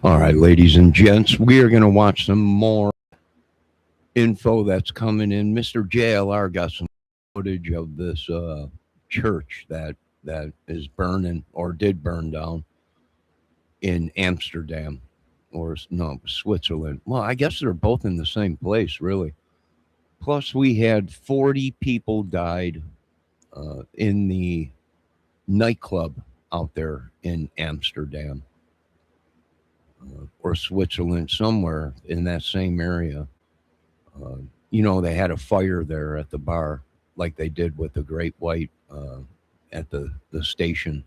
All right, ladies and gents, we are going to watch some more info that's coming in. Mr. JLR got some footage of this church that is burning or did burn down in Amsterdam or no, Switzerland. Well, I guess they're both in the same place, really. Plus, we had 40 people died in the nightclub out there in Amsterdam or Switzerland, somewhere in that same area. Uh, they had a fire there at the bar, like they did with the Great White at the station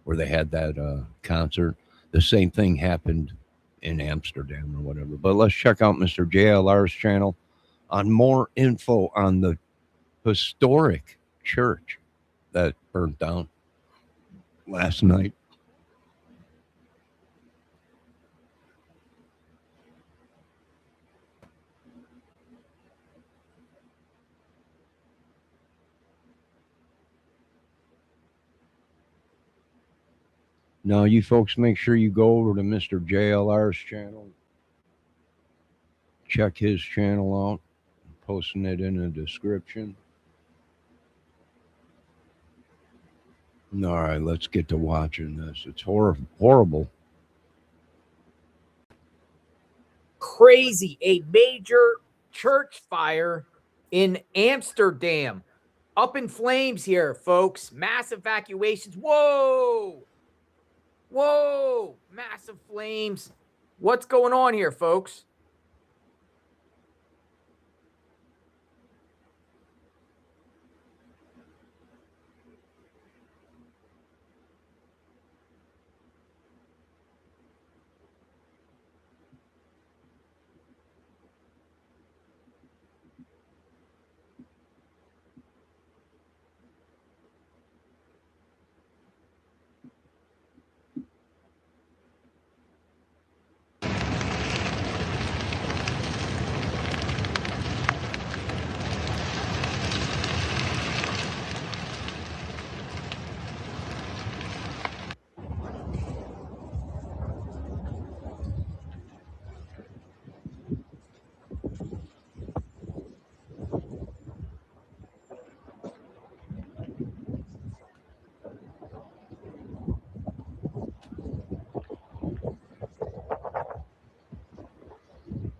where they had that concert. The same thing happened in Amsterdam or whatever. But let's check out Mr. JLR's channel on more info on the historic church that burnt down last night. Now, you folks, make sure you go over to Mr. JLR's channel, check his channel out, posting it in the description. All right, let's get to watching this. It's horrible. Crazy. A major church fire in Amsterdam. Up in flames here, folks. Mass evacuations. Whoa. Whoa. Massive flames. What's going on here, folks?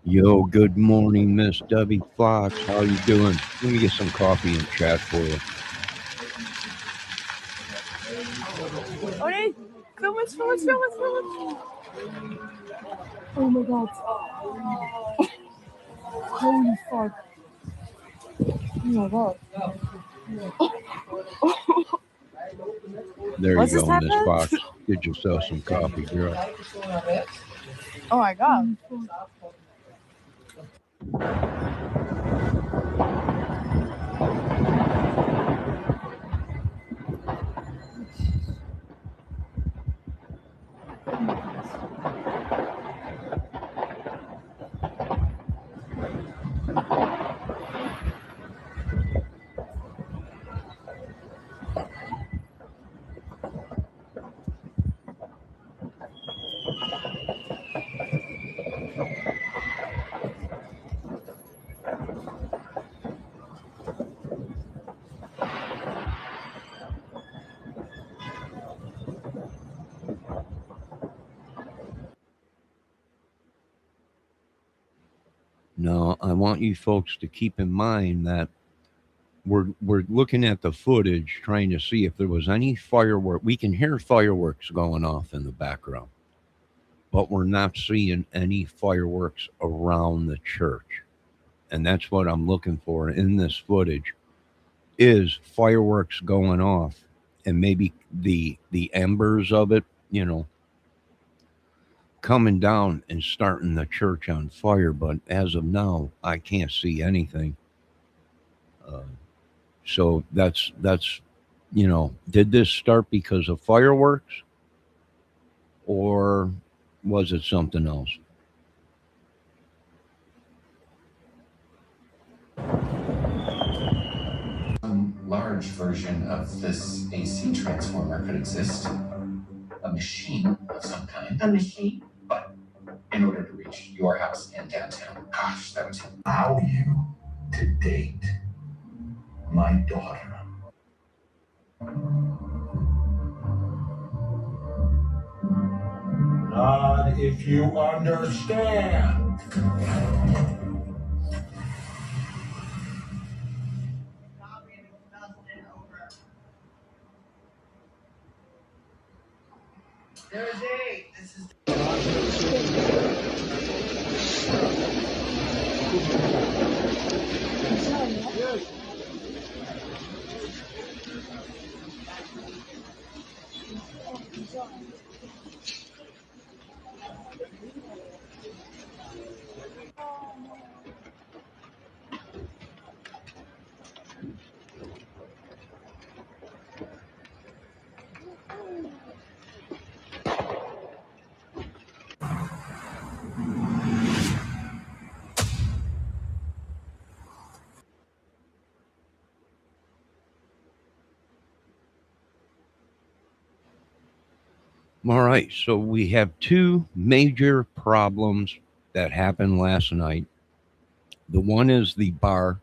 Yo, good morning, Miss Debbie Fox. How you doing? Let me get some coffee and chat for you. Okay, film it. Oh my god. Holy fuck. Oh my god. There What's you this go, Miss happened? Fox. Get yourself some coffee, girl. Oh my god. Now, I want you folks to keep in mind that we're looking at the footage, trying to see if there was any firework. We can hear fireworks going off in the background, but we're not seeing any fireworks around the church. And that's what I'm looking for in this footage is fireworks going off and maybe the embers of it, coming down and starting the church on fire. But as of now, I can't see anything. Uh, so that's did this start because of fireworks or was it something else? Some large version of this AC transformer could exist. A machine of some kind. A machine? But in order to reach your house in downtown. Gosh, that was allow you to date my daughter. Not if you understand. There's eight. This is All right, so we have two major problems that happened last night. The one is the bar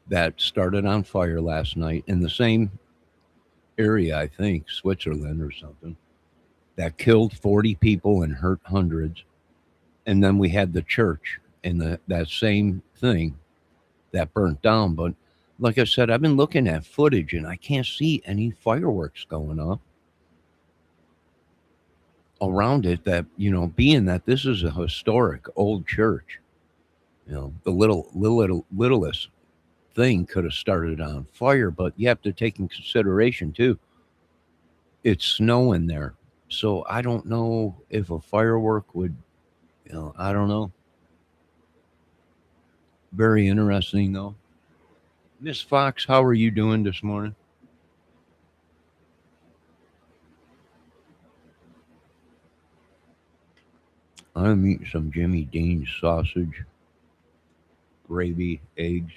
that started on fire last night in the same area, I think, Switzerland or something, that killed 40 people and hurt hundreds. And then we had the church in that same thing that burnt down. But like I said, I've been looking at footage and I can't see any fireworks going off around it, that, being that this is a historic old church, the littlest thing could have started on fire. But you have to take in consideration too, it's snowing there. So I don't know if a firework would, I don't know. Very interesting though. Miss Fox, how are you doing this morning? I'm eating some Jimmy Dean's sausage, gravy, eggs,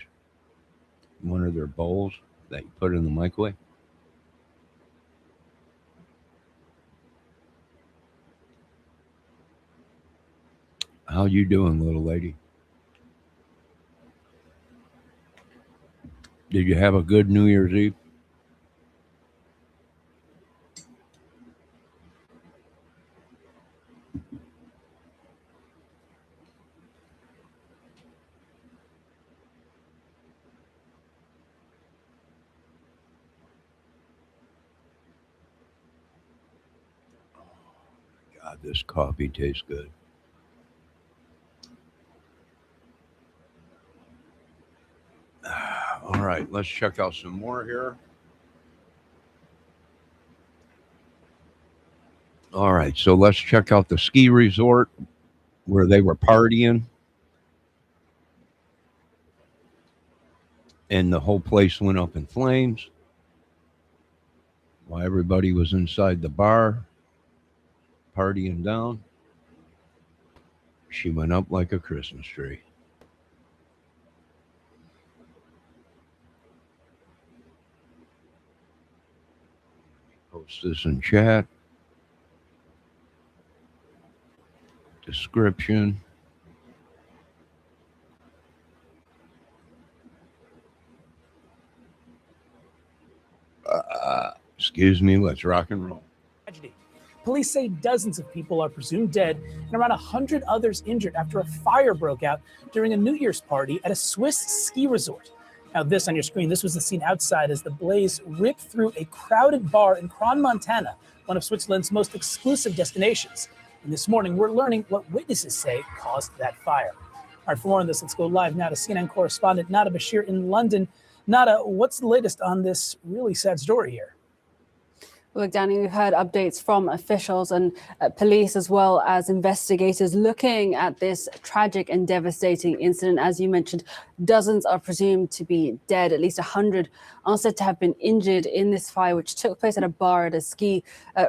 one of their bowls that you put in the microwave. How you doing, little lady? Did you have a good New Year's Eve? God, this coffee tastes good. All right, let's check out some more here. All right, so let's check out the ski resort where they were partying. And the whole place went up in flames while everybody was inside the bar partying down. She went up like a Christmas tree. Post this in chat. Description. Excuse me, let's rock and roll. Tragedy. Police say dozens of people are presumed dead and around 100 others injured after a fire broke out during a New Year's party at a Swiss ski resort. Now, this on your screen, this was the scene outside as the blaze ripped through a crowded bar in Kron, Montana, one of Switzerland's most exclusive destinations. And this morning, we're learning what witnesses say caused that fire. All right, for more on this, let's go live now to CNN correspondent Nada Bashir in London. Nada, what's the latest on this really sad story here? Look, Danny, we've heard updates from officials and police as well as investigators looking at this tragic and devastating incident. As you mentioned, dozens are presumed to be dead. At least 100 are said to have been injured in this fire, which took place at a bar at a ski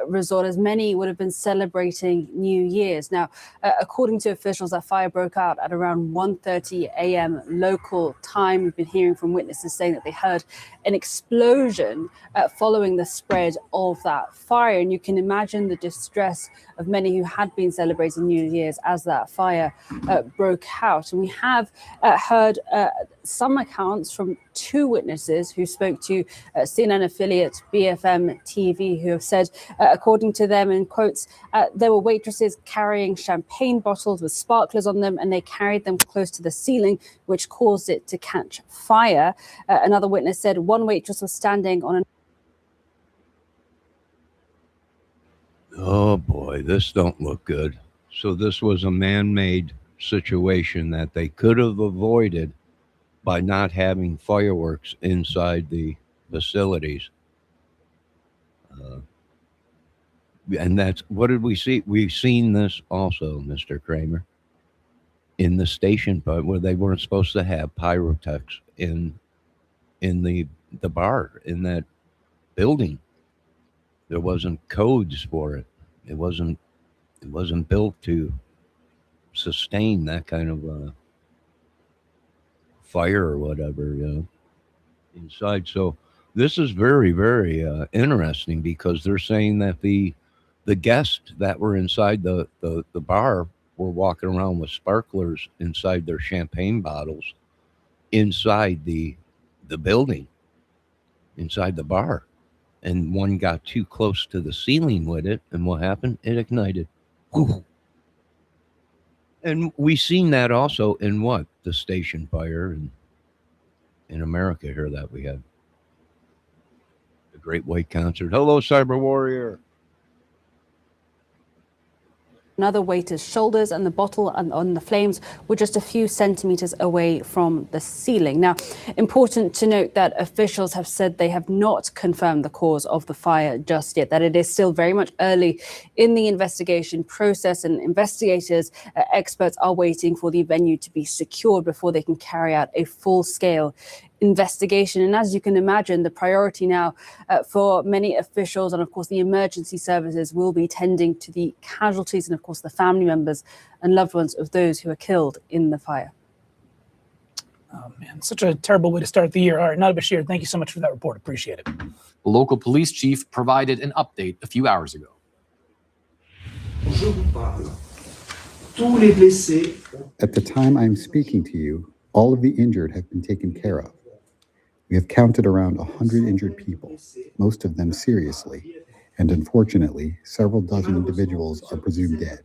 resort, as many would have been celebrating New Year's. Now, according to officials, that fire broke out at around 1:30 a.m. local time. We've been hearing from witnesses saying that they heard an explosion following the spread of of that fire. And you can imagine the distress of many who had been celebrating New Year's as that fire broke out. And we have heard some accounts from two witnesses who spoke to CNN affiliate BFM TV, who have said, according to them, in quotes, there were waitresses carrying champagne bottles with sparklers on them, and they carried them close to the ceiling, which caused it to catch fire. Another witness said one waitress was standing on an Oh boy, this don't look good. So this was a man-made situation that they could have avoided by not having fireworks inside the facilities. And that's, what did we see? We've seen this also, Mr. Kramer, in the station, but where they weren't supposed to have pyrotechs in the bar, in that building. There wasn't codes for it. It wasn't built to sustain that kind of fire or whatever, inside. So this is very, very interesting, because they're saying that the guests that were inside the bar were walking around with sparklers inside their champagne bottles inside the building, inside the bar. And one got too close to the ceiling with it, and what happened? It ignited. Ooh. And we've seen that also in the station fire in America here that we had. The Great White Concert. Hello, Cyber Warrior. another waiter's shoulders, and the bottle on the flames were just a few centimeters away from the ceiling. Now, important to note that officials have said they have not confirmed the cause of the fire just yet, that it is still very much early in the investigation process, and investigators, experts are waiting for the venue to be secured before they can carry out a full-scale investigation. And as you can imagine, the priority now for many officials and of course the emergency services will be tending to the casualties and of course the family members and loved ones of those who were killed in the fire. Oh man, such a terrible way to start the year. All right, Nada Bashir, thank you so much for that report. Appreciate it. The local police chief provided an update a few hours ago. At the time I'm speaking to you, all of the injured have been taken care of. We have counted around 100 injured people, most of them seriously, and unfortunately, several dozen individuals are presumed dead.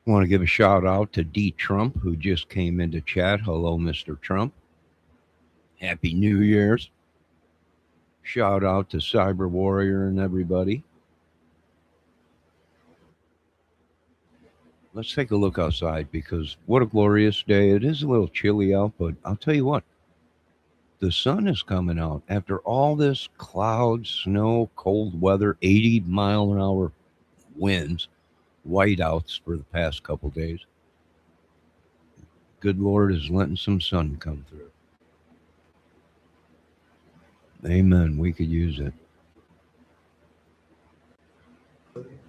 I want to give a shout out to D. Trump, who just came into chat. Hello, Mr. Trump. Happy New Year's. Shout out to Cyber Warrior and everybody. Let's take a look outside, because what a glorious day. It is a little chilly out, but I'll tell you what, the sun is coming out after all this clouds, snow, cold weather, 80-mile-an-hour winds, whiteouts for the past couple days. Good Lord is letting some sun come through. Amen. We could use it.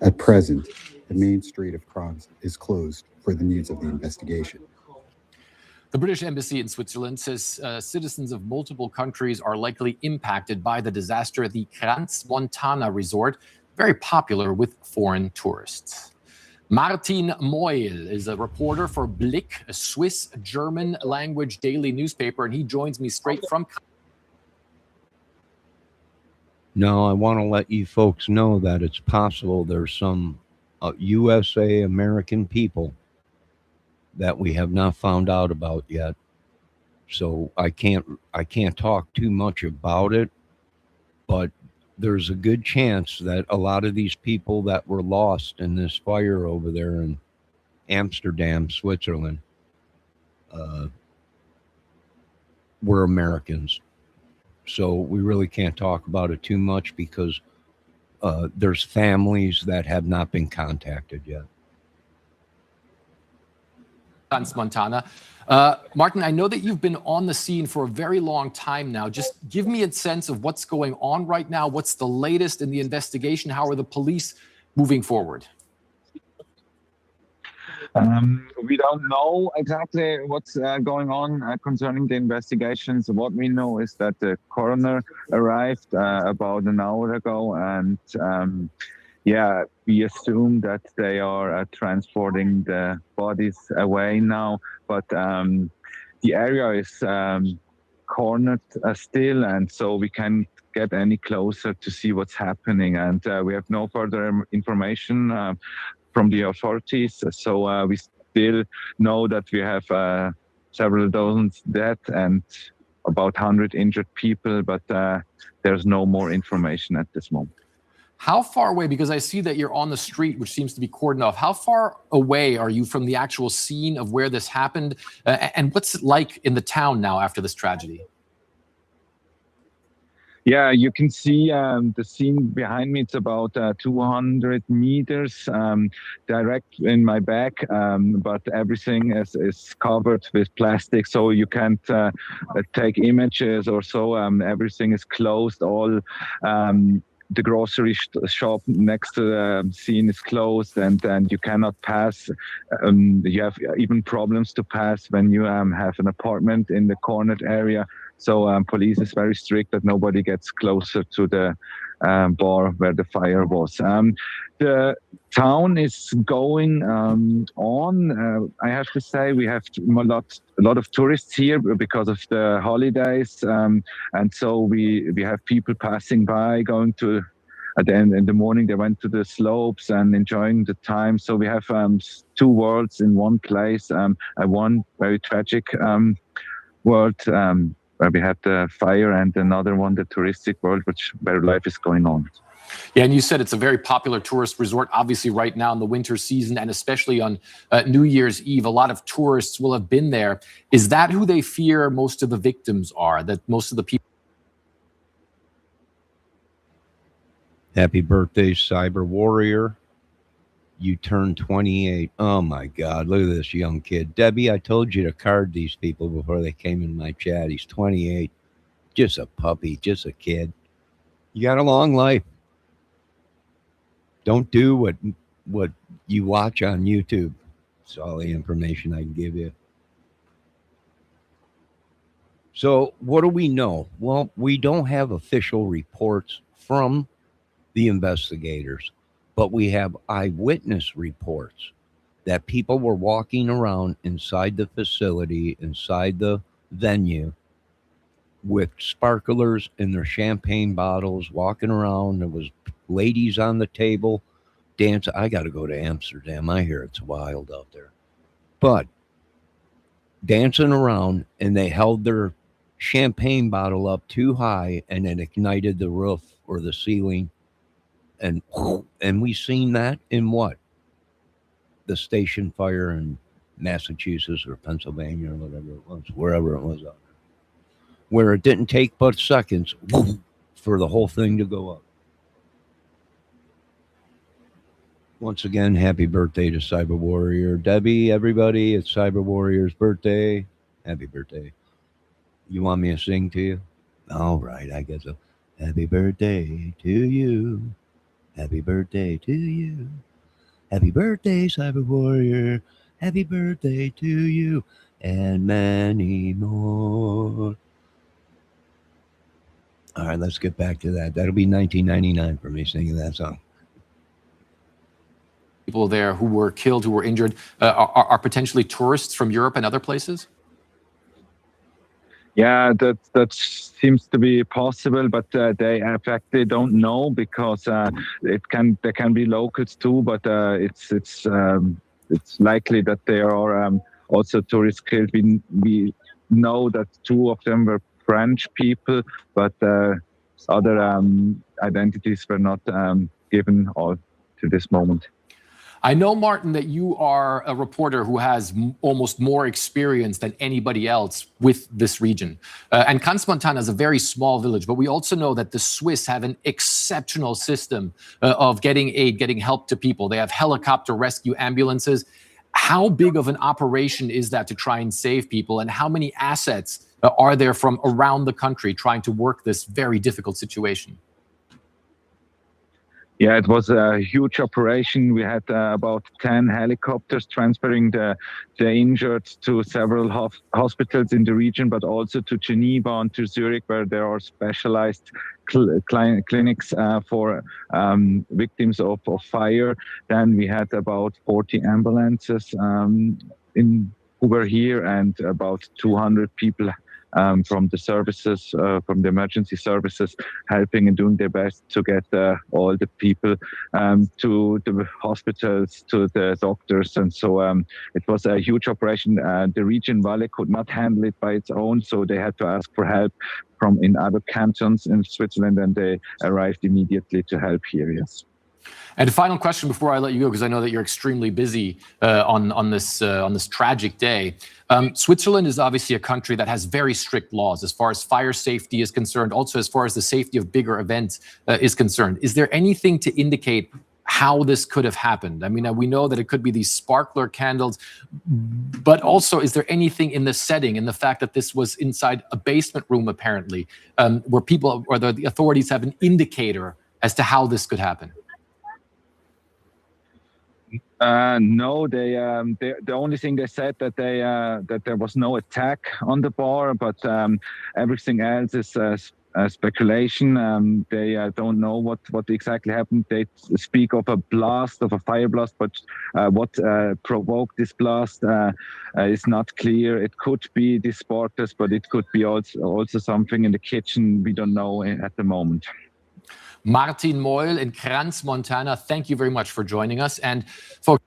At present, the main street of Kranz is closed for the needs of the investigation. The British Embassy in Switzerland says citizens of multiple countries are likely impacted by the disaster at the Crans-Montana resort, very popular with foreign tourists. Martin Moyle is a reporter for Blick, a Swiss German language daily newspaper, and he joins me straight from. Now, I want to let you folks know that it's possible there's some USA American people that we have not found out about yet. So I can't talk too much about it, but there's a good chance that a lot of these people that were lost in this fire over there in Amsterdam, Switzerland, were Americans. So we really can't talk about it too much, because there's families that have not been contacted yet. Montana. Martin, I know that you've been on the scene for a very long time now. Just give me a sense of what's going on right now. What's the latest in the investigation? How are the police moving forward? We don't know exactly what's going on concerning the investigations. What we know is that the coroner arrived about an hour ago, and yeah, we assume that they are transporting the bodies away now, but the area is cornered still, and so we can't get any closer to see what's happening, and we have no further information from the authorities. So we still know that we have several dozens dead and about 100 injured people, but there's no more information at this moment. How far away, because I see that you're on the street, which seems to be cordoned off, how far away are you from the actual scene of where this happened? And what's it like in the town now after this tragedy? Yeah, you can see the scene behind me. It's about 200 meters direct in my back, but everything is covered with plastic, so you can't take images or so. Everything is closed. All the grocery shop next to the scene is closed, and you cannot pass. You have even problems to pass when you have an apartment in the cornered area. So police is very strict that nobody gets closer to the bar where the fire was. The town is going on. I have to say we have a lot of tourists here because of the holidays, and so we have people passing by, going to. At the end in the morning, they went to the slopes and enjoying the time. So we have two worlds in one place. One very tragic world where we had the fire, and another one, the touristic world, where life is going on. Yeah, and you said it's a very popular tourist resort, obviously right now in the winter season, and especially on New Year's Eve. A lot of tourists will have been there. Is that who they fear most of the victims are, that most of the people? Happy birthday, Cyber Warrior. You turned 28. Oh my God, look at this young kid. Debbie, I told you to card these people before they came in my chat. He's 28. Just a puppy, just a kid. You got a long life. Don't do what you watch on YouTube. That's all the information I can give you. So what do we know? Well, we don't have official reports from the investigators, but we have eyewitness reports that people were walking around inside the facility, inside the venue, with sparklers in their champagne bottles, walking around. There was ladies on the table dancing. I got to go to Amsterdam. I hear it's wild out there. But dancing around, and they held their champagne bottle up too high, and it ignited the roof or the ceiling. And we seen that in what? The station fire in Massachusetts or Pennsylvania or whatever it was, wherever it was out there, where it didn't take but seconds for the whole thing to go up. Once again, happy birthday to Cyber Warrior. Debbie, everybody, it's Cyber Warrior's birthday. Happy birthday. You want me to sing to you? All right, I guess so. Happy birthday to you. Happy birthday to you. Happy birthday, Cyber Warrior. Happy birthday to you. And many more. All right, let's get back to that. That'll be 1999 for me singing that song. People there who were killed, who were injured, are potentially tourists from Europe and other places? Yeah, that seems to be possible, but they actually don't know because there can be locals too, but it's likely that there are also tourists killed. We know that two of them were French people, but other identities were not given all to this moment. I know, Martin, that you are a reporter who has almost more experience than anybody else with this region. And Crans-Montana is a very small village, but we also know that the Swiss have an exceptional system of getting aid, getting help to people. They have helicopter rescue ambulances. How big of an operation is that to try and save people? And how many assets are there from around the country trying to work this very difficult situation? Yeah, it was a huge operation. We had about 10 helicopters transferring the injured to several hospitals in the region, but also to Geneva and to Zurich, where there are specialized clinics for victims of fire. Then we had about 40 ambulances who were here, and about 200 people from the services, from the emergency services, helping and doing their best to get all the people to the hospitals, to the doctors. And so it was a huge operation. The region Valle could not handle it by its own, so they had to ask for help from in other cantons in Switzerland, and they arrived immediately to help here, yes. And a final question before I let you go, because I know that you're extremely busy on this tragic day. Switzerland is obviously a country that has very strict laws as far as fire safety is concerned, also as far as the safety of bigger events is concerned. Is there anything to indicate how this could have happened? I mean, we know that it could be these sparkler candles, but also, is there anything in the setting, in the fact that this was inside a basement room, apparently, where people or the authorities have an indicator as to how this could happen? No, the only thing they said that that there was no attack on the bar, but everything else is speculation. They don't know what exactly happened. They speak of a blast, of a fire blast, but what provoked this blast is not clear. It could be these sparklers, but it could be also something in the kitchen. We don't know at the moment. Martin Moyle in Kranz, Montana, thank you very much for joining us. And folks.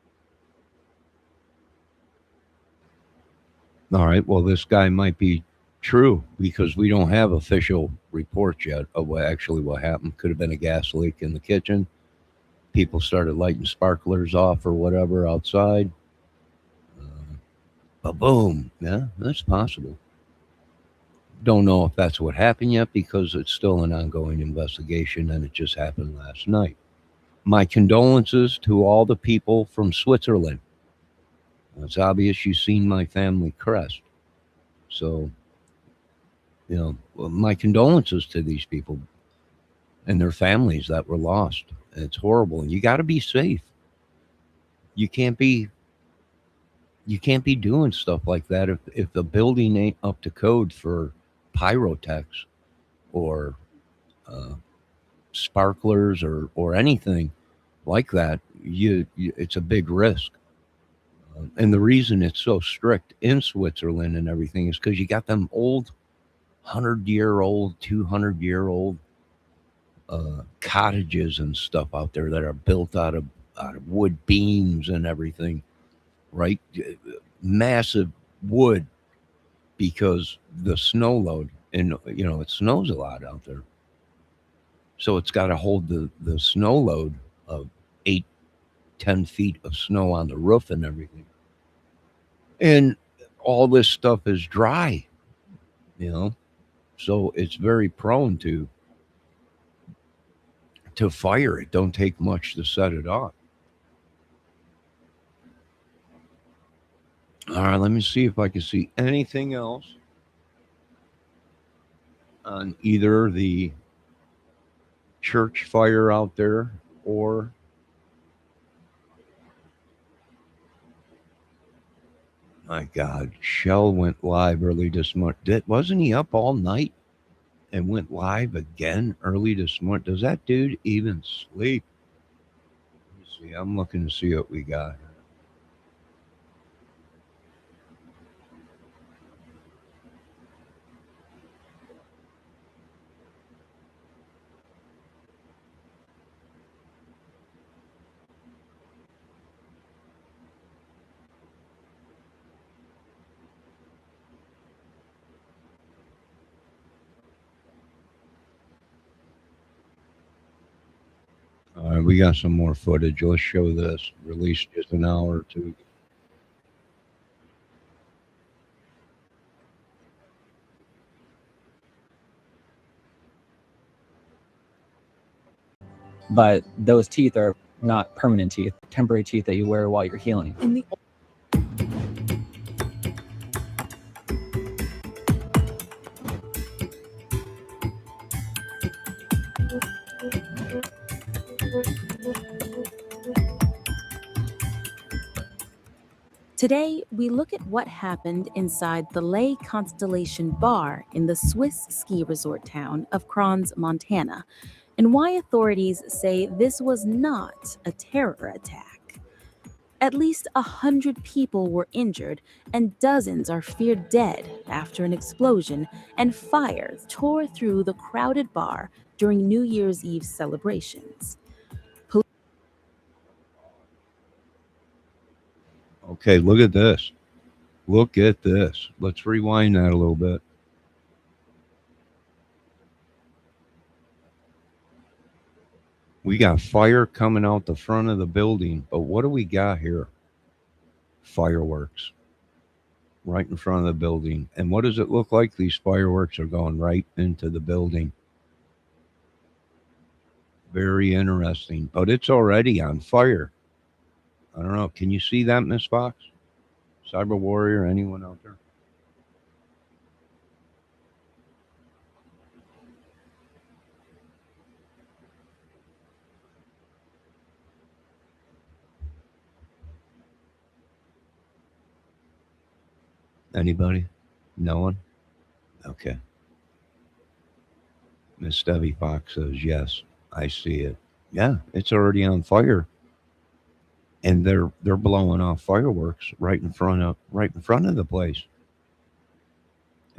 All right, well, this guy might be true because we don't have official reports yet of what happened. Could have been a gas leak in the kitchen. People started lighting sparklers off or whatever outside. But boom, yeah, that's possible. Don't know if that's what happened yet because it's still an ongoing investigation and it just happened last night. My condolences to all the people from Switzerland. It's obvious you've seen my family crest. So, my condolences to these people and their families that were lost. It's horrible. And you got to be safe. You can't be doing stuff like that if the building ain't up to code for pyrotechs or sparklers or anything like that. It's a big risk. And the reason it's so strict in Switzerland and everything is because you got them old 100-year-old, 200-year-old cottages and stuff out there that are built out of wood beams and everything, right? Massive wood because the snow load, and it snows a lot out there. So it's got to hold the snow load of 8-10 feet of snow on the roof and everything. And all this stuff is dry, so it's very prone to fire. It don't take much to set it off. All right, let me see if I can see anything else on either the church fire out there or my God, Shell went live early this morning. Wasn't he up all night and went live again early this morning? Does that dude even sleep? Let me see. I'm looking to see what we got. All right, we got some more footage. Let's show this. Released just an hour or two. But those teeth are not permanent teeth, temporary teeth that you wear while you're healing. Today, we look at what happened inside the Lay Constellation Bar in the Swiss ski resort town of Kranz, Montana, and why authorities say this was not a terror attack. At least 100 people were injured, and dozens are feared dead after an explosion and fire tore through the crowded bar during New Year's Eve celebrations. Okay, look at this. Look at this. Let's rewind that a little bit. We got fire coming out the front of the building, but what do we got here? Fireworks right in front of the building. And what does it look like? These fireworks are going right into the building. Very interesting, but it's already on fire. I don't know. Can you see that, Miss Fox? Cyber Warrior, anyone out there? Anybody? No one? Okay. Miss Stevie Fox says, yes, I see it. Yeah, it's already on fire. And they're blowing off fireworks right in front of the place.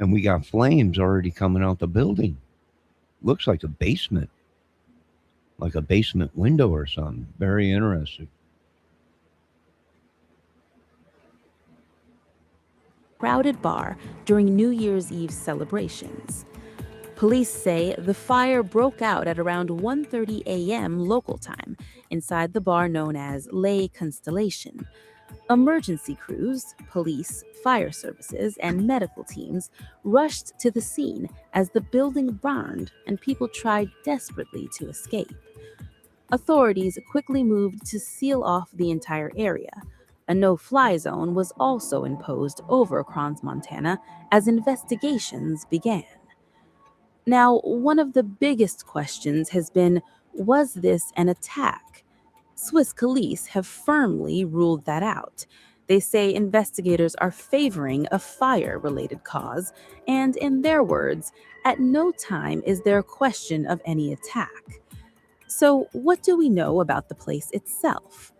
And we got flames already coming out the building. Looks like a basement window or something. Very interesting. Crowded bar during New Year's Eve celebrations. Police say the fire broke out at around 1:30 a.m. local time inside the bar known as Lay Constellation. Emergency crews, police, fire services, and medical teams rushed to the scene as the building burned and people tried desperately to escape. Authorities quickly moved to seal off the entire area. A no-fly zone was also imposed over Kranz, Montana, as investigations began. Now, one of the biggest questions has been, was this an attack? Swiss police have firmly ruled that out. They say investigators are favoring a fire-related cause, and in their words, at no time is there a question of any attack. So, what do we know about the place itself?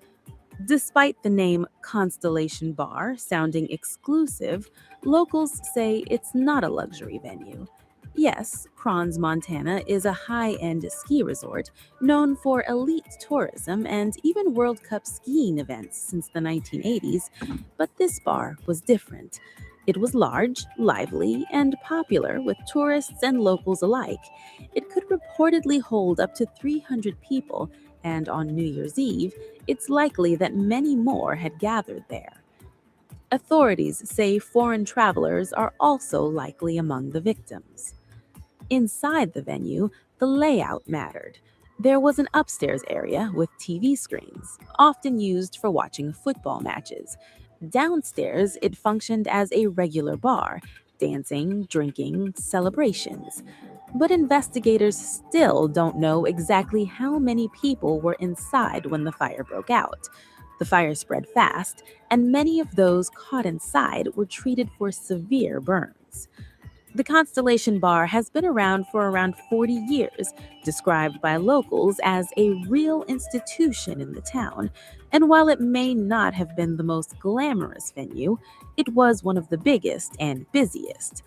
Despite the name Constellation Bar sounding exclusive, locals say it's not a luxury venue. Yes, Kranz, Montana is a high-end ski resort known for elite tourism and even World Cup skiing events since the 1980s, but this bar was different. It was large, lively, and popular with tourists and locals alike. It could reportedly hold up to 300 people, and on New Year's Eve, it's likely that many more had gathered there. Authorities say foreign travelers are also likely among the victims. Inside the venue, the layout mattered. There was an upstairs area with TV screens, often used for watching football matches. Downstairs, it functioned as a regular bar, dancing, drinking, celebrations. But investigators still don't know exactly how many people were inside when the fire broke out. The fire spread fast, and many of those caught inside were treated for severe burns. The Constellation Bar has been around for around 40 years, described by locals as a real institution in the town. And while it may not have been the most glamorous venue, it was one of the biggest and busiest.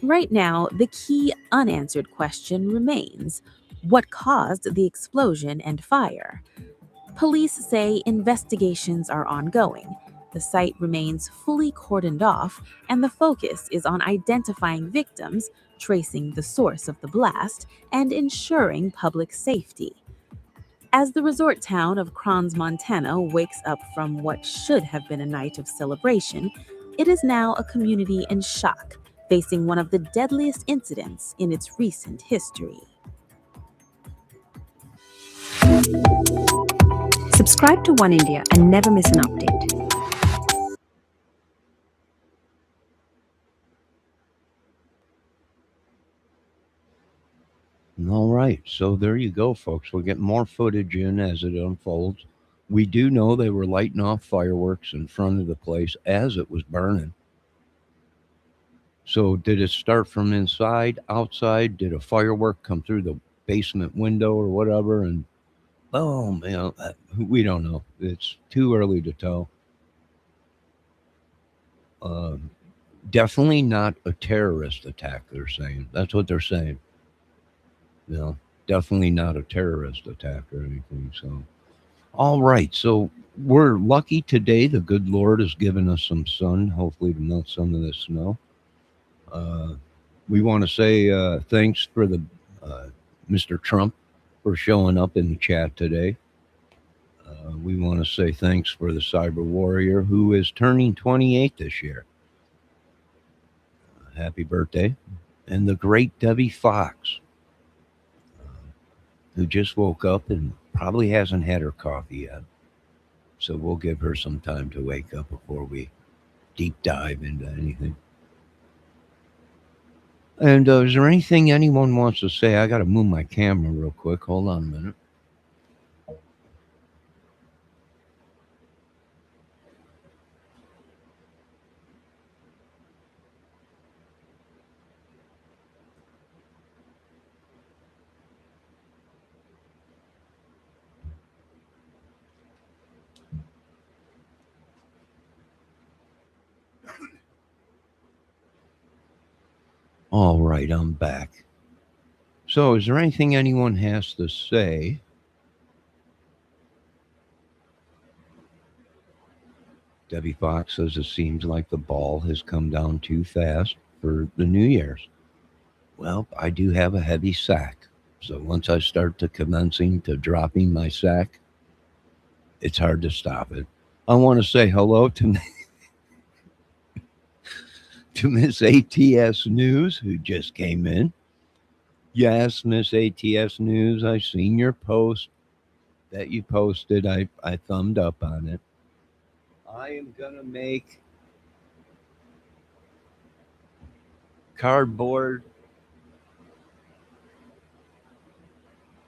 Right now, the key unanswered question remains: what caused the explosion and fire? Police say investigations are ongoing. The site remains fully cordoned off, and the focus is on identifying victims, tracing the source of the blast, and ensuring public safety. As the resort town of Kranz, Montana wakes up from what should have been a night of celebration, it is now a community in shock, facing one of the deadliest incidents in its recent history. Subscribe to One India and never miss an update. All right. So there you go, folks. We'll get more footage in as it unfolds. We do know they were lighting off fireworks in front of the place as it was burning. So did it start from inside, outside? Did a firework come through the basement window or whatever? And boom, we don't know. It's too early to tell. Um, Definitely not a terrorist attack, they're saying. That's what they're saying. Definitely not a terrorist attack or anything. So, all right. So, we're lucky today. The good Lord has given us some sun, hopefully, to melt some of the snow. We want to say thanks for the Mr. Trump for showing up in the chat today. We want to say thanks for the cyber warrior who is turning 28 this year. Happy birthday. And the great Debbie Fox, who just woke up and probably hasn't had her coffee yet. So we'll give her some time to wake up before we deep dive into anything. And is there anything anyone wants to say? I got to move my camera real quick. Hold on a minute. All right, I'm back. So, is there anything anyone has to say? Debbie Fox says it seems like the ball has come down too fast for the New Year's. Well, I do have a heavy sack. So once I start to commencing to dropping my sack, it's hard to stop it. I want to say hello to Miss ATS News, who just came in. Yes, Miss ATS News, I seen your post that you posted. I thumbed up on it. I am going to make cardboard.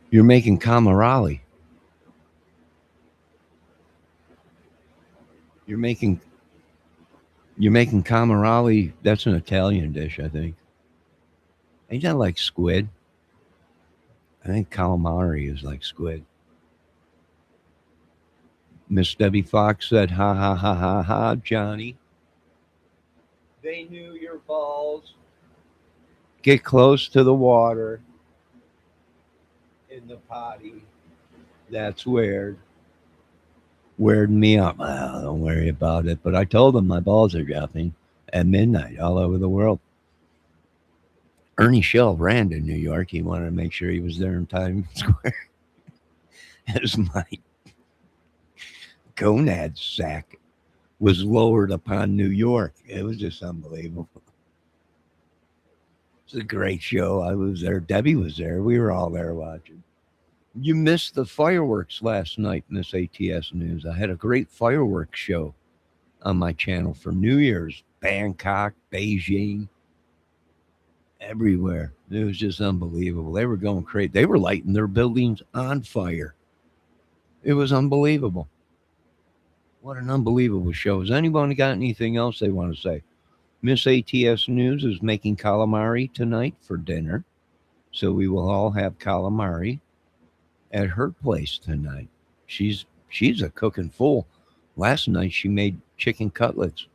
You're making camarali. You're making camarali. That's an Italian dish, I think. Ain't that like squid? I think calamari is like squid. Miss Debbie Fox said, ha, ha, ha, ha, ha, Johnny. They knew your balls. Get close to the water in the potty. That's weird. Weirded me up. Well, don't worry about it. But I told them my balls are dropping at midnight all over the world. Ernie Shell ran to New York. He wanted to make sure he was there in Times Square. As my gonad sack was lowered upon New York. It was just unbelievable. It's a great show. I was there. Debbie was there. We were all there watching. You missed the fireworks last night, Miss ATS News. I had a great fireworks show on my channel for New Year's. Bangkok, Beijing, everywhere. It was just unbelievable. They were going crazy. They were lighting their buildings on fire. It was unbelievable. What an unbelievable show. Has anybody got anything else they want to say? Miss ATS News is making calamari tonight for dinner. So we will all have calamari at her place tonight. She's a cooking fool. Last night she made chicken cutlets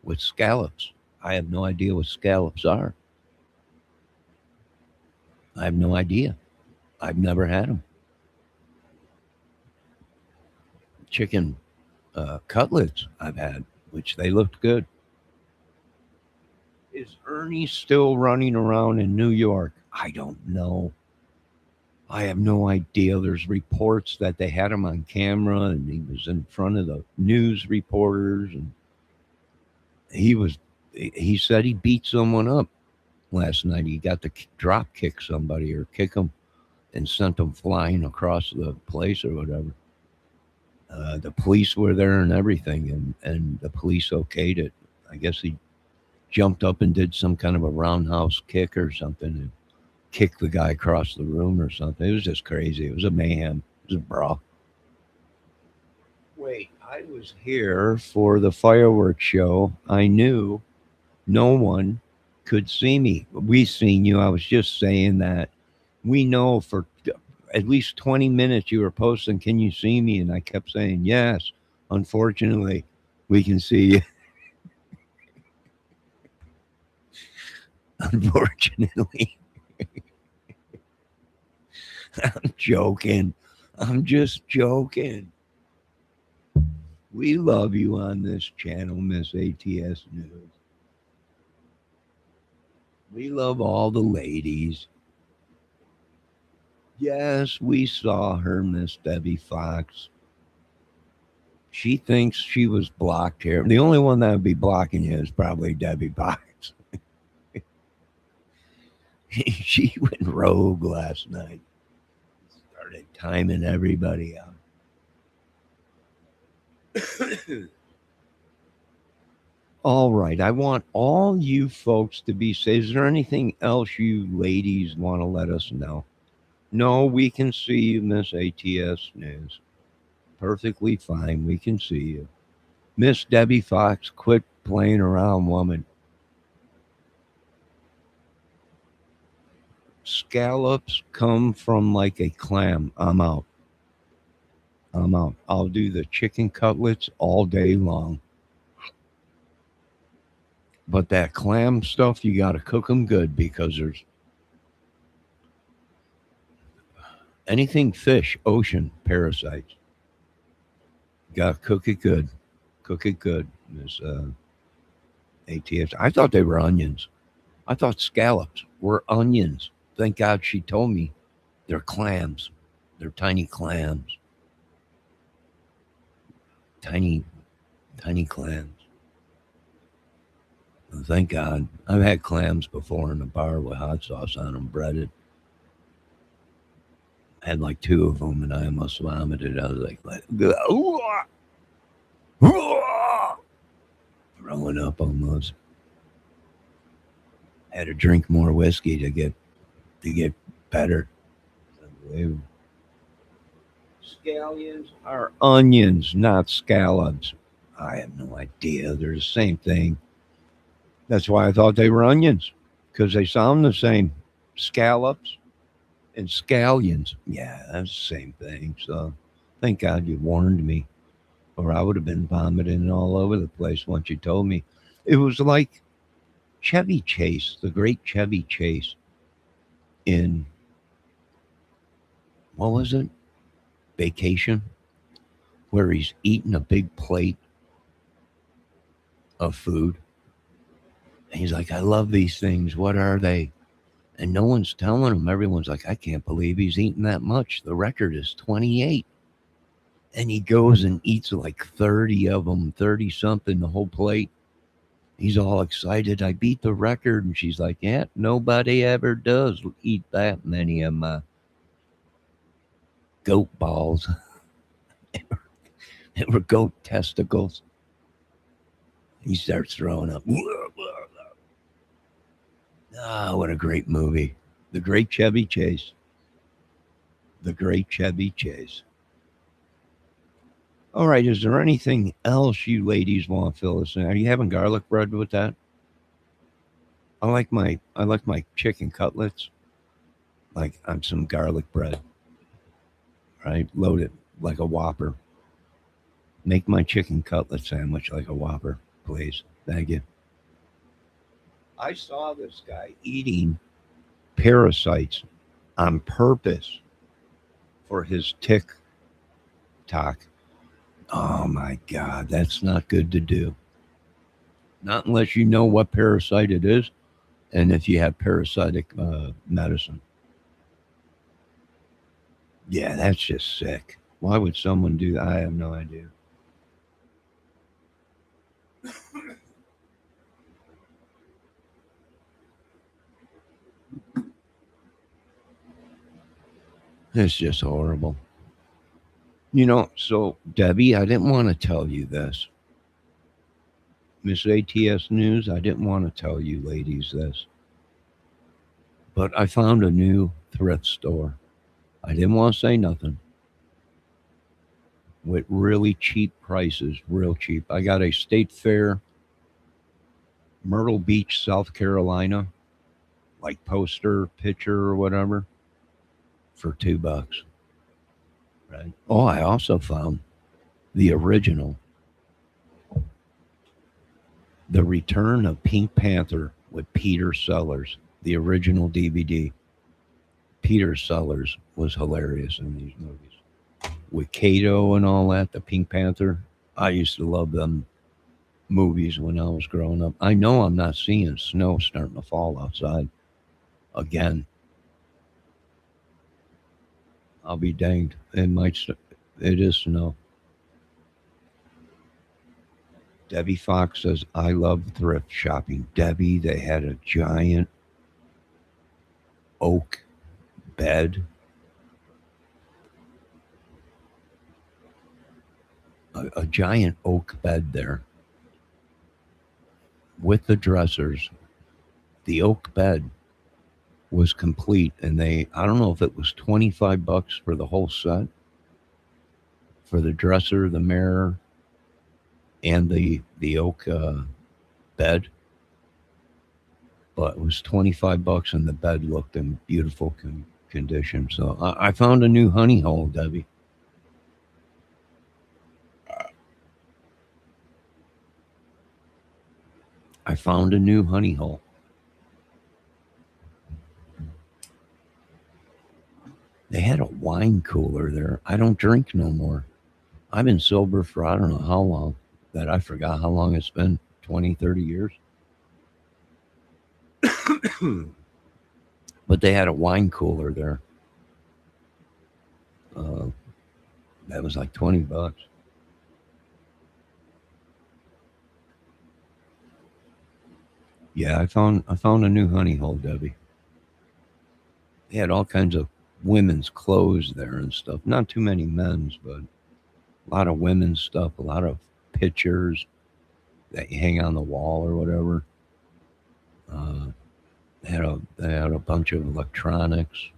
with scallops. I have no idea what scallops are. I have no idea. I've never had them. Chicken cutlets I've had, which they looked good. Is Ernie still running around in New York? I don't know. I have no idea. There's reports that they had him on camera and he was in front of the news reporters, and he said he beat someone up last night. He got to drop kick somebody or kick them and sent them flying across the place or whatever. The police were there and everything, and the police okayed it. I guess he jumped up and did some kind of a roundhouse kick or something and kicked the guy across the room or something. It was just crazy. It was a mayhem. It was a brawl. Wait, I was here for the fireworks show. I knew no one could see me. We seen you. I was just saying that. We know for at least 20 minutes you were posting, can you see me? And I kept saying, yes. Unfortunately, we can see you. Unfortunately. I'm joking. I'm just joking. We love you on this channel, Miss ATS News. We love all the ladies. Yes, we saw her, Miss Debbie Fox. She thinks she was blocked here. The only one that would be blocking you is probably Debbie Fox. She went rogue last night. Started timing everybody out. All right. I want all you folks to be safe. Is there anything else you ladies want to let us know? No, we can see you, Miss ATS News. Perfectly fine. We can see you. Miss Debbie Fox, quit playing around, woman. Scallops come from like a clam. I'm out. I'm out. I'll do the chicken cutlets all day long. But that clam stuff, you got to cook them good because there's anything fish, ocean, parasites. Got to cook it good. Cook it good, Miss ATS. I thought they were onions. I thought scallops were onions. Thank God she told me they're clams. They're tiny clams. Tiny clams. Well, thank God. I've had clams before in a bar with hot sauce on them, breaded. I had like 2 of them and I almost vomited. I was like throwing up almost. Had to drink more whiskey to get better. Unbelievable. Scallions are onions, not scallops. I have no idea. They're the same thing. That's why I thought they were onions, because they sound the same. Scallops and scallions. Yeah, that's the same thing. So thank God you warned me, or I would have been vomiting all over the place once you told me. It was like Chevy Chase, the great Chevy Chase in, what was it? Vacation, where he's eating a big plate of food. And he's like, I love these things. What are they? And no one's telling him. Everyone's like, I can't believe he's eating that much. The record is 28. And he goes and eats like 30 of them, 30 something, the whole plate. He's all excited. I beat the record. And she's like, yeah, nobody ever does eat that many of my goat balls. They were goat testicles. He starts throwing up. Ah, what a great movie. The Great Chevy Chase. The Great Chevy Chase. All right, is there anything else you ladies want to fill us in? Are you having garlic bread with that? I like my chicken cutlets like on some garlic bread. Right? Load it like a Whopper. Make my chicken cutlet sandwich like a Whopper, please. Thank you. I saw this guy eating parasites on purpose for his TikTok. Oh my God, that's not good to do. Not unless you know what parasite it is and if you have parasitic medicine. Yeah, that's just sick. Why would someone do that? I have no idea. It's just horrible. You know, so Debbie, I didn't want to tell you this. Miss ATS News, I didn't want to tell you ladies this. But I found a new thrift store. I didn't want to say nothing. With really cheap prices, real cheap. I got a State Fair, Myrtle Beach, South Carolina, like poster, picture, or whatever, for $2. Right. Oh, I also found the original, The Return of Pink Panther with Peter Sellers, the original DVD. Peter Sellers was hilarious in these movies. With Kato and all that, the Pink Panther. I used to love them movies when I was growing up. I know I'm not seeing snow starting to fall outside again. I'll be danged. It is snow. Debbie Fox says, I love thrift shopping. Debbie, they had a giant oak bed. A giant oak bed there with the dressers. The oak bed was complete, and I don't know if it was $25 for the whole set, for the dresser, the mirror, and the oak bed, but it was $25, and the bed looked in beautiful condition. So I found a new honey hole, Debbie. I found a new honey hole. They had a wine cooler there. I don't drink no more. I've been sober for I don't know how long, that I forgot how long it's been, 20, 30 years. But they had a wine cooler there. That was like $20. Yeah, I found a new honey hole, Debbie. They had all kinds of women's clothes there and stuff. Not too many men's, but a lot of women's stuff, a lot of pictures that you hang on the wall or whatever. They had a bunch of electronics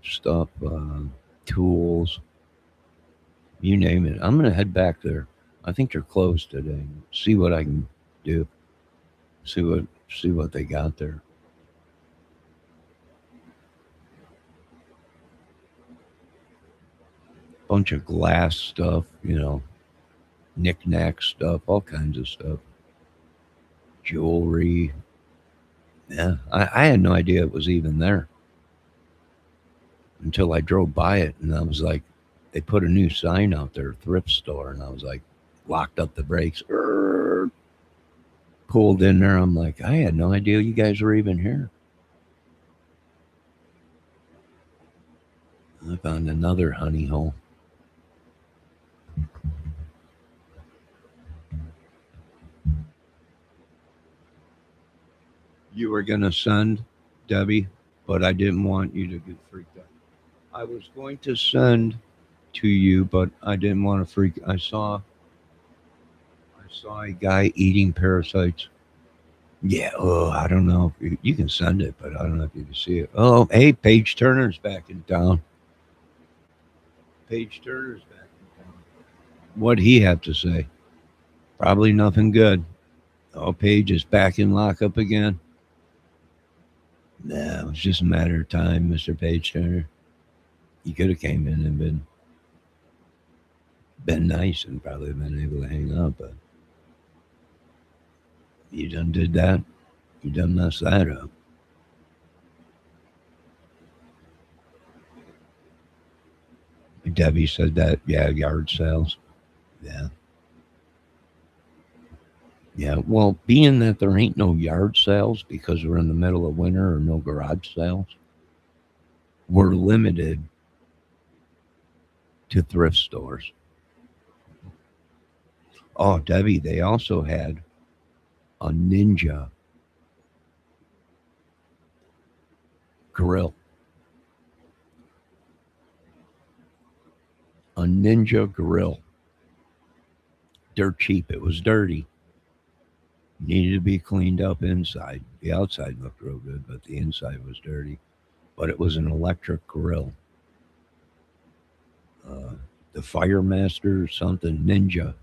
stuff, tools, you name it. I'm gonna head back there. I think they're closed today. See what I can do. See what they got there. Bunch of glass stuff, knick-knack stuff, all kinds of stuff. Jewelry. Yeah, I had no idea it was even there until I drove by it, and I was like, they put a new sign out there, thrift store, and I was like, locked up the brakes, pulled in there. I'm like, I had no idea you guys were even here. I found another honey hole. You were going to send, Debbie, but I didn't want you to get freaked out. I was going to send to you, but I didn't want to freak. I saw a guy eating parasites. Yeah, I don't know if you can send it, but I don't know if you can see it. Oh, hey, Paige Turner's back in town. Paige Turner's back in town. What'd he have to say? Probably nothing good. Oh, Paige is back in lockup again. No, it's just a matter of time, Mr. Paige Turner. You could have came in and been nice and probably been able to hang up, but you done did that. You done messed that up. Debbie said that, yeah, yard sales. Yeah. Yeah, well, being that there ain't no yard sales because we're in the middle of winter or no garage sales, we're limited to thrift stores. Oh, Debbie, they also had a Ninja grill. A Ninja grill. Dirt cheap. It was dirty. Needed to be cleaned up inside. The outside looked real good, but the inside was dirty. But it was an electric grill. Uh, the Firemaster, something Ninja,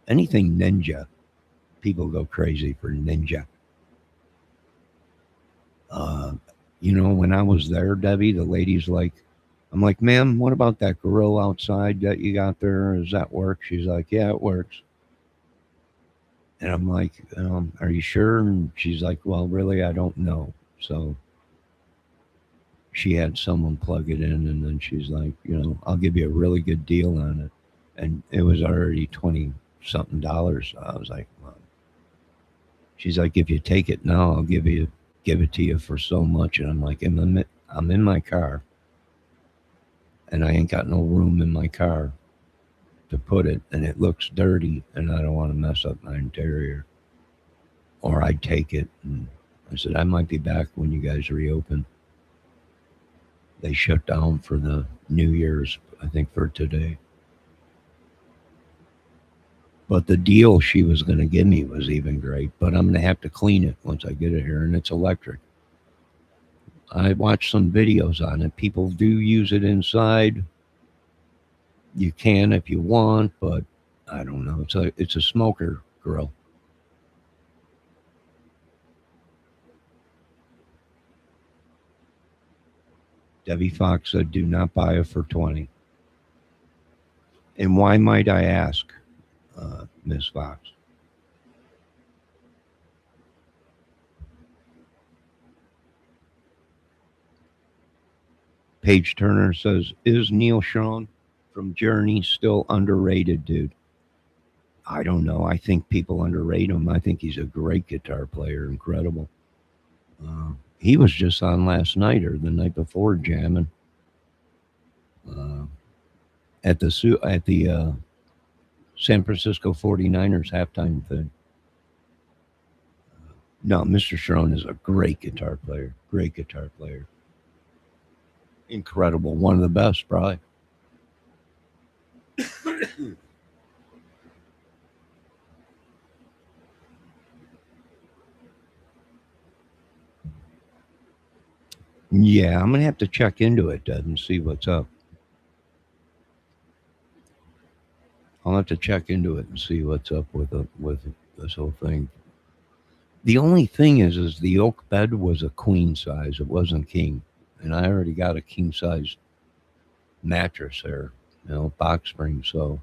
anything Ninja. People go crazy for Ninja. Uh, when I was there, Debbie, the lady's like, I'm like, ma'am, what about that grill outside that you got there? Does that work? She's like, yeah, it works. And I'm like, are you sure? And she's like, well, really, I don't know. So she had someone plug it in, and then she's like, I'll give you a really good deal on it. And it was already 20 something dollars. So I was like, well, she's like, if you take it now, I'll give it to you for so much. And I'm like, I'm in my car, and I ain't got no room in my car to put it, and it looks dirty, and I don't want to mess up my interior. Or I'd take it. And I said, I might be back when you guys reopen. They shut down for the New Year's, I think, for today. But the deal she was going to give me was even great. But I'm going to have to clean it once I get it here, and it's electric. I watched some videos on it. People do use it inside. You can if you want, but I don't know. It's a smoker grill. Debbie Fox said, "Do not buy it for 20." And why might I ask, Miss Fox? Paige Turner says, "Is Neil Sean from Journey still underrated, dude?" I don't know. I think people underrate him. I think he's a great guitar player, incredible. He was just on last night or the night before jamming uh, at the San Francisco 49ers halftime thing. No, Mr. Sharon is a great guitar player. Great guitar player. Incredible. One of the best, probably. Yeah, I'm gonna have to check into it, Dad, and see what's up. I'll have to check into it and see what's up with this whole thing. The only thing is the oak bed was a queen size. It wasn't king, and I already got a king size mattress there, box spring. So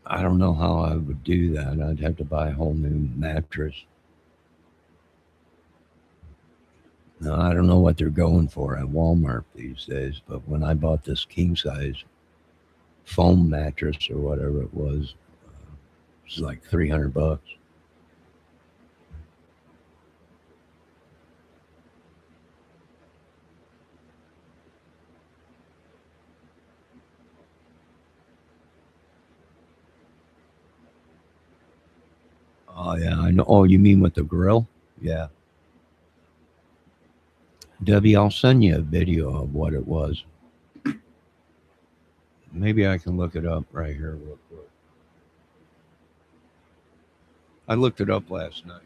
I don't know how I would do that. I'd have to buy a whole new mattress. Now, I don't know what they're going for at Walmart these days, but when I bought this king size foam mattress or whatever it was like $300. Oh yeah, I know. Oh, you mean with the grill? Yeah. Debbie, I'll send you a video of what it was. Maybe I can look it up right here real quick. I looked it up last night.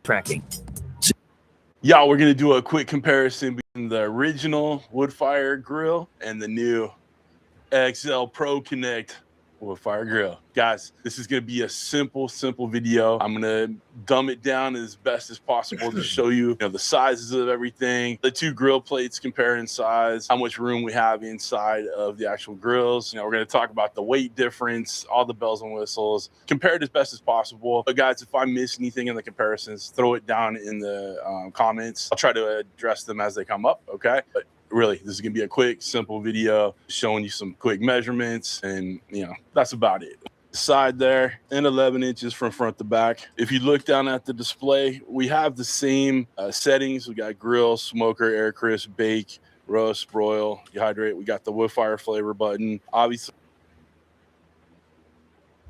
tracking. Y'all, we're going to do a quick comparison between the original Woodfire grill and the new XL Pro Connect Woodfire grill. Guys, this is going to be a simple video. I'm going to dumb it down as best as possible to show you, the sizes of everything, the two grill plates compared in size, how much room we have inside of the actual grills. We're going to talk about the weight difference, all the bells and whistles, compare it as best as possible. But guys, if I miss anything in the comparisons, throw it down in the comments. I'll try to address them as they come up, okay? But really, this is gonna be a quick, simple video showing you some quick measurements, and that's about it. Side there, and 11 inches from front to back. If you look down at the display, we have the same settings. We got grill, smoker, air crisp, bake, roast, broil, dehydrate. We got the Woodfire flavor button, obviously.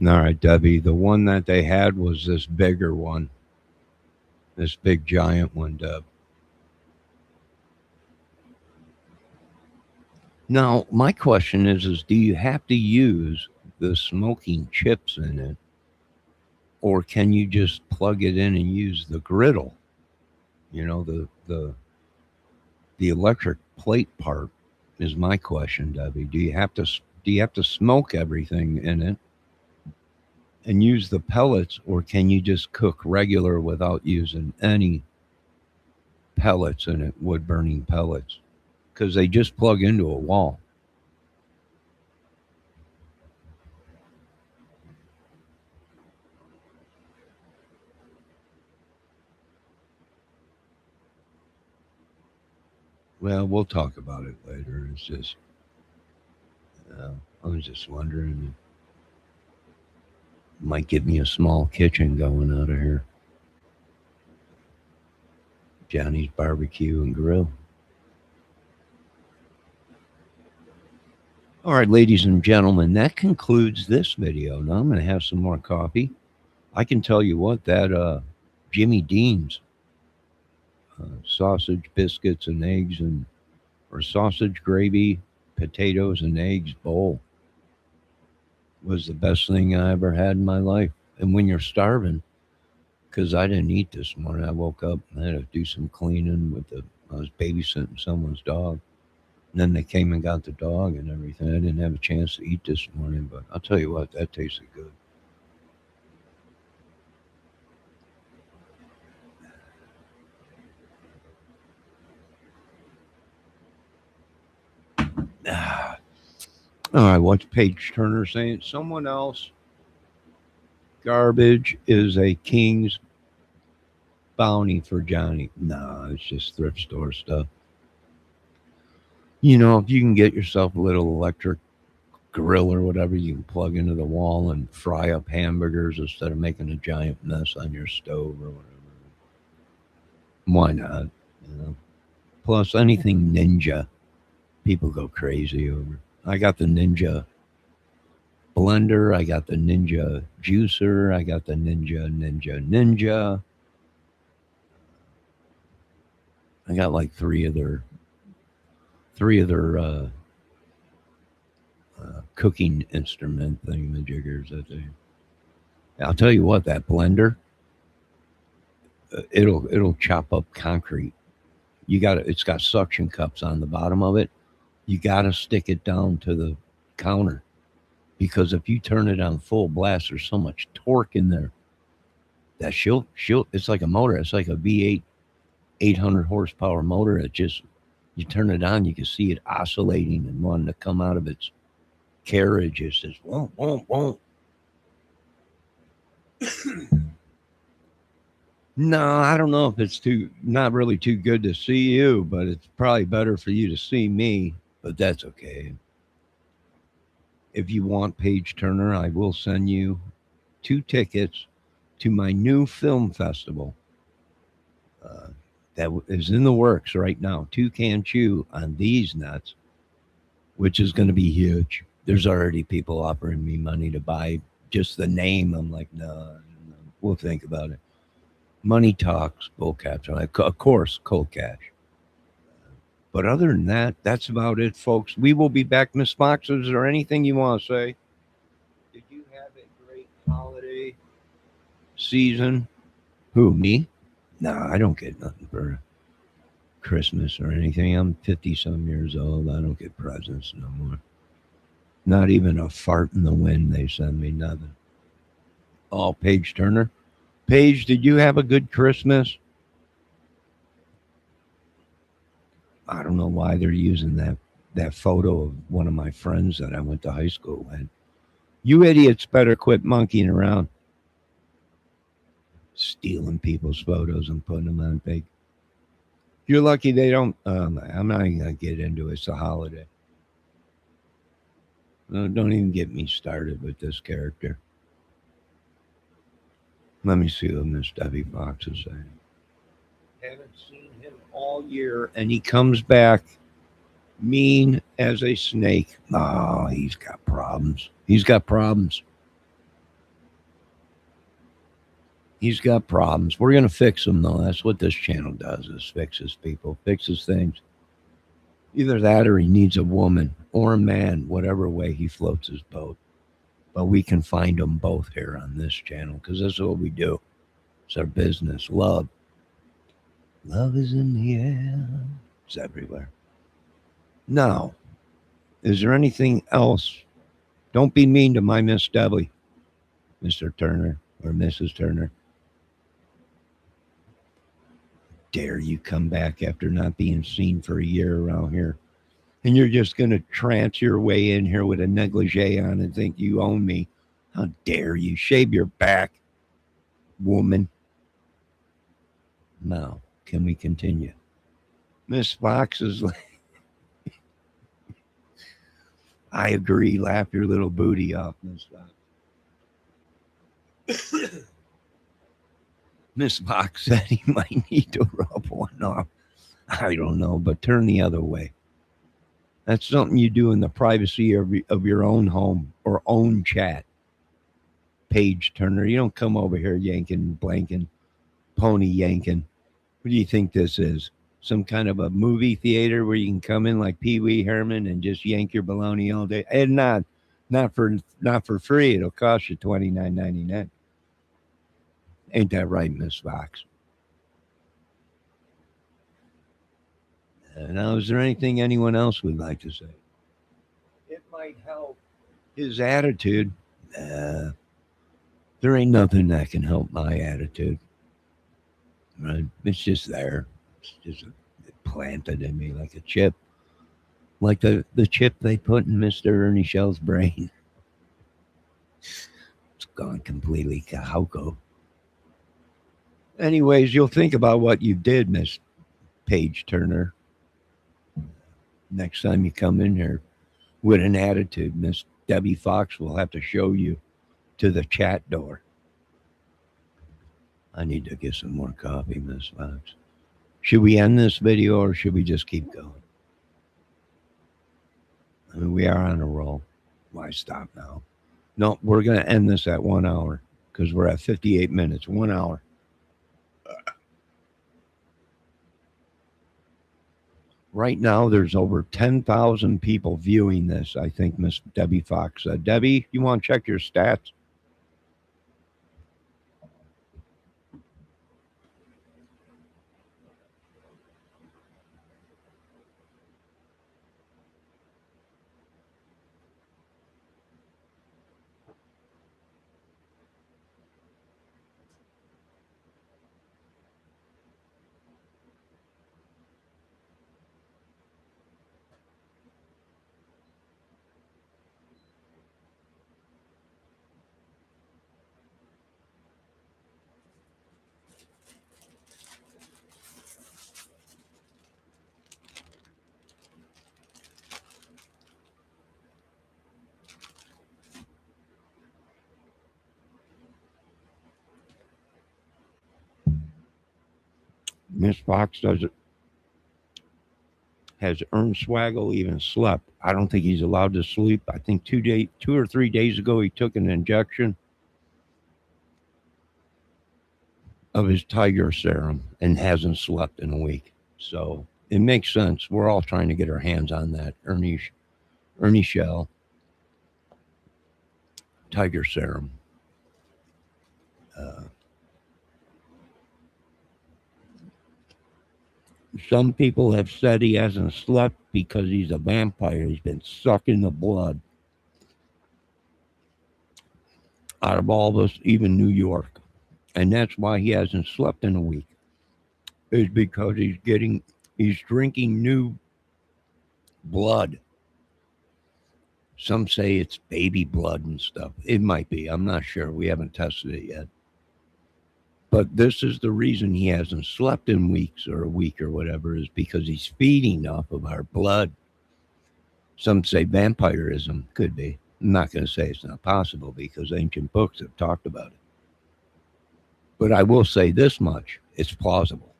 All right, Debbie, the one that they had was this bigger one, this big giant one, Deb. Now, my question is do you have to use the smoking chips in it, or can you just plug it in and use the griddle? The electric plate part is my question, Debbie. Do you have to smoke everything in it and use the pellets, or can you just cook regular without using any pellets in it, wood burning pellets? Because they just plug into a wall. Well, we'll talk about it later. It's just, I was just wondering, might give me a small kitchen going out of here. Johnny's Barbecue and Grill. All right, ladies and gentlemen, that concludes this video. Now I'm going to have some more coffee. I can tell you what, that Jimmy Dean's sausage, biscuits, and eggs, or sausage, gravy, potatoes, and eggs bowl was the best thing I ever had in my life. And when you're starving, because I didn't eat this morning, I woke up and I had to do some cleaning I was babysitting someone's dog. And then they came and got the dog and everything. I didn't have a chance to eat this morning, but I'll tell you what, that tasted good. All right, what's Paige Turner saying? Someone else. Garbage is a king's bounty for Johnny. No, it's just thrift store stuff. If you can get yourself a little electric grill or whatever, you can plug into the wall and fry up hamburgers instead of making a giant mess on your stove or whatever. Why not? Plus, anything Ninja, people go crazy over. I got the Ninja blender. I got the Ninja juicer. I got the Ninja. I got like three of their cooking instrument thingamajiggers that they. I'll tell you what, that blender, it'll chop up concrete. It's got suction cups on the bottom of it. You got to stick it down to the counter, because if you turn it on full blast, there's so much torque in there that she'll it's like a motor. It's like a V8 800 horsepower motor. It just, you turn it on, you can see it oscillating and wanting to come out of its carriage. It says, won't. No, I don't know if it's not really too good to see you, but it's probably better for you to see me, but that's okay. If you want Paige Turner, I will send you 2 tickets to my new film festival. That is in the works right now. 2 Can Chew on These Nuts, which is going to be huge. There's already people offering me money to buy just the name. I'm like, no, we'll think about it. Money talks, bull caps. Of course, cold cash. But other than that, that's about it, folks. We will be back. Miss Fox, is there anything you want to say? Did you have a great holiday season? Who, me? No, I don't get nothing for Christmas or anything. I'm 50 some years old. I don't get presents no more. Not even a fart in the wind they send me, nothing. Oh, Paige Turner. Paige, did you have a good Christmas? I don't know why they're using that photo of one of my friends that I went to high school with. You idiots better quit monkeying around. Stealing people's photos and putting them on big. You're lucky they don't. I'm not even going to get into it. It's a holiday. No, don't even get me started with this character. Let me see what Miss Debbie Fox is saying. Haven't seen him all year, and he comes back mean as a snake. Oh, he's got problems. He's got problems. He's got problems. We're going to fix him, though. That's what this channel does, is fixes people, fixes things. Either that or he needs a woman or a man, whatever way he floats his boat. But we can find them both here on this channel because that's what we do. It's our business. Love. Love is in the air. It's everywhere. Now, is there anything else? Don't be mean to my Miss Debbie, Mr. Turner or Mrs. Turner. Dare you come back after not being seen for a year around here? And you're just going to trance your way in here with a negligee on and think you own me. How dare you? Shave your back, woman. Now, can we continue? Miss Fox is like, I agree. Laugh your little booty off, Miss Fox. Miss Fox said he might need to rub one off. I don't know, but turn the other way. That's something you do in the privacy of your own home or own chat. Paige Turner, you don't come over here yanking, blanking, pony yanking. What do you think this is? Some kind of a movie theater where you can come in like Pee Wee Herman and just yank your baloney all day? And not for free. It'll cost you $29.99. Ain't that right, Miss Fox? Now, is there anything anyone else would like to say? It might help his attitude. There ain't nothing that can help my attitude. Right? It's just there. It's just planted in me like a chip. Like the chip they put in Mr. Ernie Shell's brain. It's gone completely cahouco. Anyways, you'll think about what you did, Miss Paige Turner. Next time you come in here with an attitude, Miss Debbie Fox will have to show you to the chat door. I need to get some more coffee, Miss Fox. Should we end this video or should we just keep going? I mean, we are on a roll. Why stop now? No, we're going to end this at 1 hour because we're at 58 minutes, 1 hour. Right now, there's over 10,000 people viewing this, I think Miss Debbie Fox said. Debbie, you want to check your stats? Miss Fox does it. Has Ern Swaggle even slept? I don't think he's allowed to sleep. I think 2 or 3 days ago he took an injection of his tiger serum and hasn't slept in a week. So it makes sense. We're all trying to get our hands on that Ernie Shell tiger serum. Some people have said he hasn't slept because he's a vampire. He's been sucking the blood out of all of us, even New York. And that's why he hasn't slept in a week. Is because he's drinking new blood. Some say it's baby blood and stuff. It might be. I'm not sure. We haven't tested it yet. But this is the reason he hasn't slept in weeks or a week or whatever, is because he's feeding off of our blood. Some say vampirism. Could be. I'm not going to say it's not possible because ancient books have talked about it. But I will say this much. It's plausible.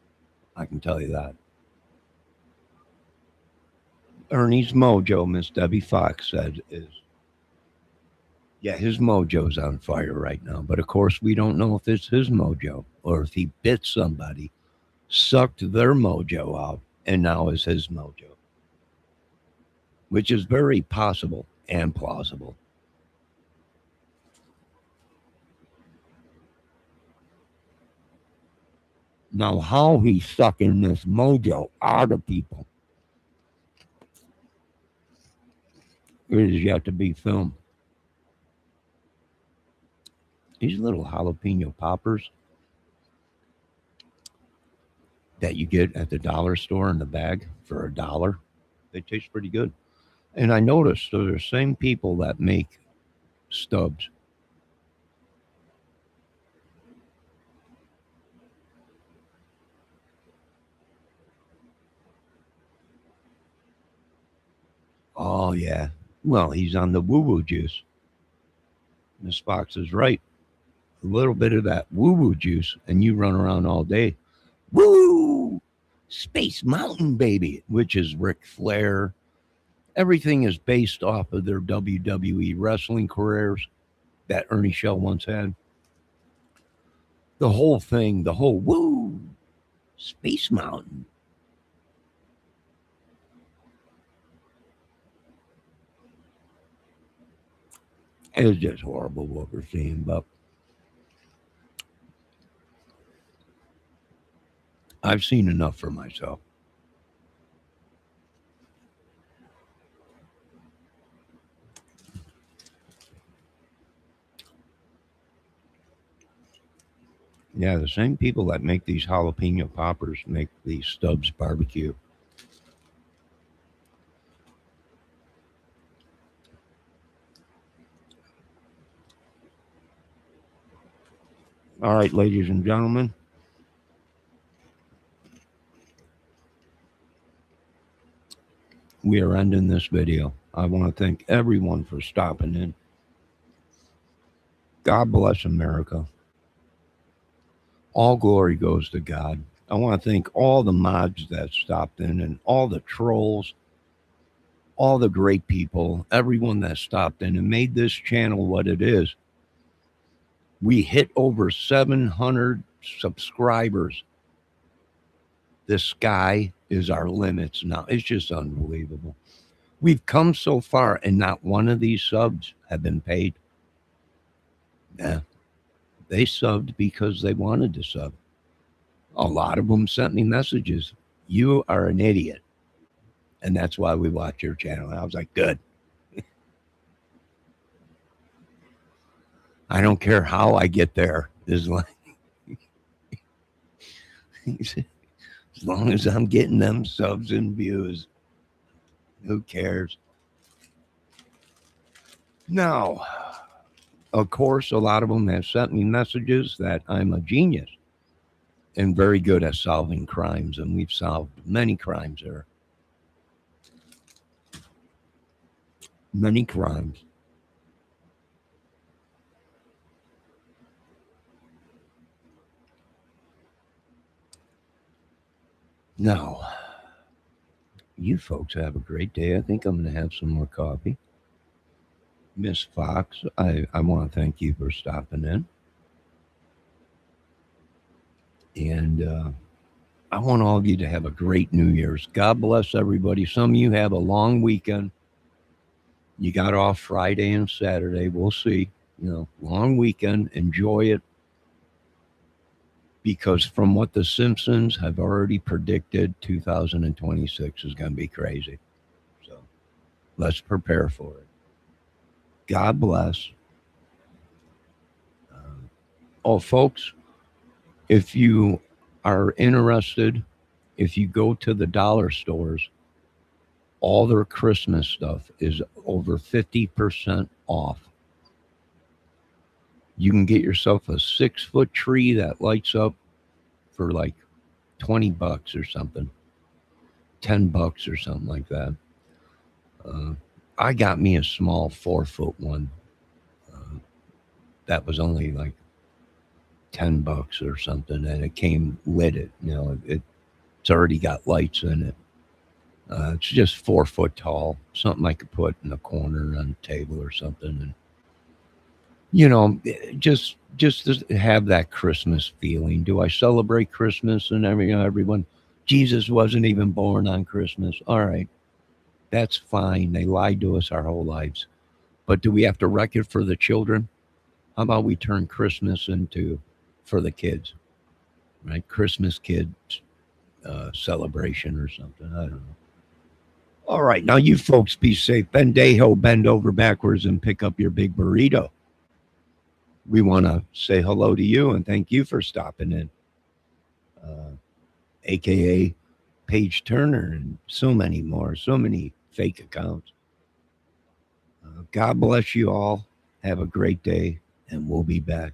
I can tell you that. Ernie's mojo, Miss Debbie Fox said, is, yeah, his mojo's on fire right now. But of course, we don't know if it's his mojo or if he bit somebody, sucked their mojo out, and now is his mojo, which is very possible and plausible. Now, how he's sucking this mojo out of people is yet to be filmed. These little jalapeno poppers that you get at the dollar store in the bag for $1, they taste pretty good. And I noticed they're the same people that make stubs. Oh, yeah. Well, he's on the woo-woo juice. Miss Fox is right. A little bit of that woo-woo juice, and you run around all day. Woo! Space Mountain, baby, which is Ric Flair. Everything is based off of their WWE wrestling careers that Ernie Shell once had. The whole thing, the whole woo! Space Mountain. It's just horrible what we're seeing, but I've seen enough for myself. Yeah, the same people that make these jalapeno poppers make these Stubbs barbecue. All right, ladies and gentlemen. We are ending this video. I want to thank everyone for stopping in. God bless America. All glory goes to God. I want to thank all the mods that stopped in and all the trolls, all the great people, everyone that stopped in and made this channel what it is. We hit over 700 subscribers. The sky is our limits now. It's just unbelievable. We've come so far and not one of these subs have been paid. Yeah. They subbed because they wanted to sub. A lot of them sent me messages. You are an idiot. And that's why we watch your channel. And I was like, good. I don't care how I get there. As long as I'm getting them subs and views, who cares? Now, of course, a lot of them have sent me messages that I'm a genius and very good at solving crimes, and we've solved many crimes there. Many crimes. Now, you folks have a great day. I think I'm going to have some more coffee. Miss Fox, I want to thank you for stopping in. And I want all of you to have a great New Year's. God bless everybody. Some of you have a long weekend. You got off Friday and Saturday. We'll see. Long weekend. Enjoy it. because from what the Simpsons have already predicted, 2026 is going to be crazy. So let's prepare for it. God bless. Oh, folks, if you are interested, if you go to the dollar stores, all their Christmas stuff is over 50% off. You can get yourself a 6-foot tree that lights up for like $20 or something, $10 or something like that. I got me a small 4-foot one. That was only like $10 or something, and it came lit. It's already got lights in it. It's just 4 foot tall, something I could put in a corner on a table or something, and just to have that Christmas feeling. Do I celebrate Christmas and everyone? Jesus wasn't even born on Christmas. All right, that's fine. They lied to us our whole lives, but do we have to wreck it for the children? How about we turn Christmas into for the kids, right? Christmas kids celebration or something. I don't know. All right, now you folks be safe. Bendejo, bend over backwards and pick up your big burrito. We want to say hello to you and thank you for stopping in, aka Paige Turner, and so many more, so many fake accounts. God bless you all. Have a great day, and we'll be back.